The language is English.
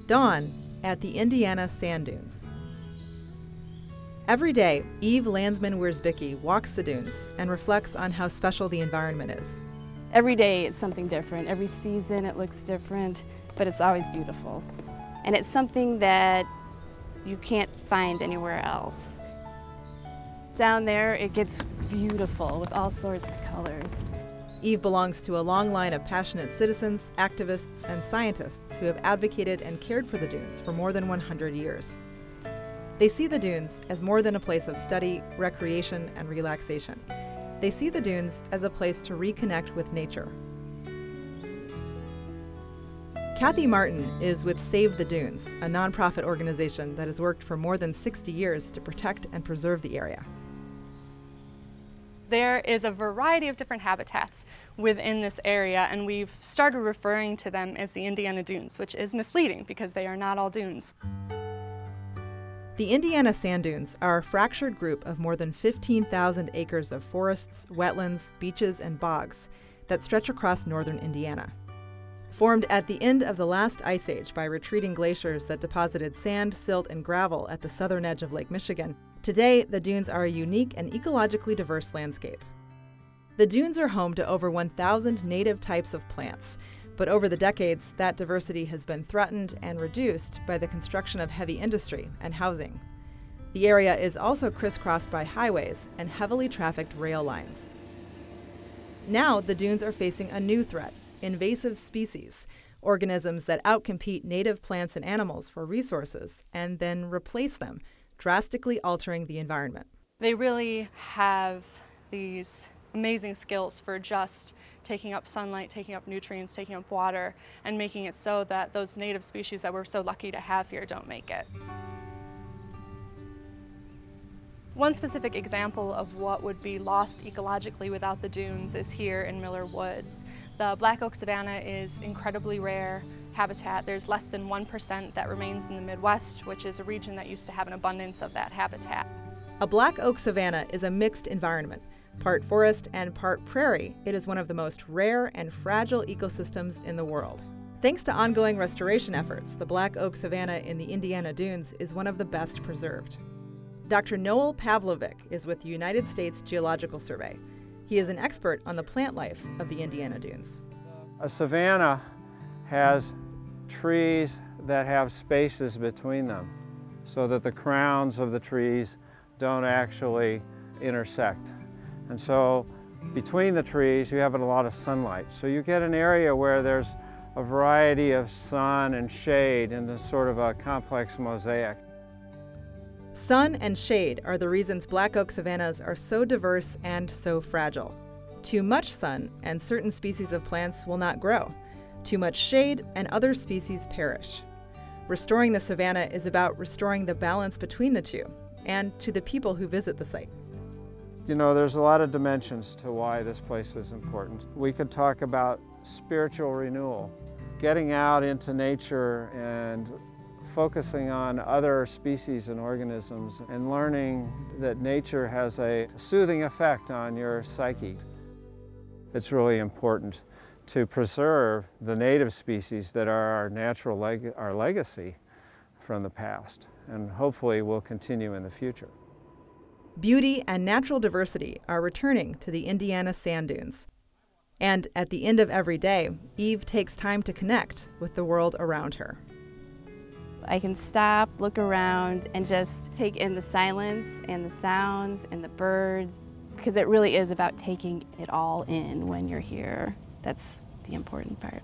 Dawn at the Indiana sand dunes. Every day, Eve Landsman-Wierzbicki walks the dunes and reflects on how special the environment is. Every day it's something different. Every season it looks different, but it's always beautiful. And it's something that you can't find anywhere else. Down there it gets beautiful with all sorts of colors. Eve belongs to a long line of passionate citizens, activists, and scientists who have advocated and cared for the dunes for more than 100 years. They see the dunes as more than a place of study, recreation, and relaxation. They see the dunes as a place to reconnect with nature. Kathy Martin is with Save the Dunes, a nonprofit organization that has worked for more than 60 years to protect and preserve the area. There is a variety of different habitats within this area, and we've started referring to them as the Indiana dunes, which is misleading because they are not all dunes. The Indiana sand dunes are a fractured group of more than 15,000 acres of forests, wetlands, beaches, and bogs that stretch across northern Indiana. Formed at the end of the last ice age by retreating glaciers that deposited sand, silt, and gravel at the southern edge of Lake Michigan, today the dunes are a unique and ecologically diverse landscape. The dunes are home to over 1,000 native types of plants, but over the decades that diversity has been threatened and reduced by the construction of heavy industry and housing. The area is also crisscrossed by highways and heavily trafficked rail lines. Now the dunes are facing a new threat: invasive species, organisms that outcompete native plants and animals for resources and then replace them, drastically altering the environment. They really have these amazing skills for just taking up sunlight, taking up nutrients, taking up water, and making it so that those native species that we're so lucky to have here don't make it. One specific example of what would be lost ecologically without the dunes is here in Miller Woods. The black oak savanna is incredibly rare habitat. There's less than 1% that remains in the Midwest, which is a region that used to have an abundance of that habitat. A black oak savanna is a mixed environment. Part forest and part prairie, it is one of the most rare and fragile ecosystems in the world. Thanks to ongoing restoration efforts, the black oak savanna in the Indiana dunes is one of the best preserved. Dr. Noel Pavlovic is with the United States Geological Survey. He is an expert on the plant life of the Indiana dunes. A savanna has trees that have spaces between them so that the crowns of the trees don't actually intersect. And so between the trees you have a lot of sunlight. So you get an area where there's a variety of sun and shade in this sort of a complex mosaic. Sun and shade are the reasons black oak savannas are so diverse and so fragile. Too much sun and certain species of plants will not grow. Too much shade and other species perish. Restoring the savanna is about restoring the balance between the two and to the people who visit the site. You know, there's a lot of dimensions to why this place is important. We could talk about spiritual renewal, getting out into nature and focusing on other species and organisms and learning that nature has a soothing effect on your psyche. It's really important to preserve the native species that are our natural our legacy from the past, and hopefully will continue in the future. Beauty and natural diversity are returning to the Indiana sand dunes. And at the end of every day, Eve takes time to connect with the world around her. I can stop, look around, and just take in the silence and the sounds and the birds, because it really is about taking it all in when you're here. That's the important part.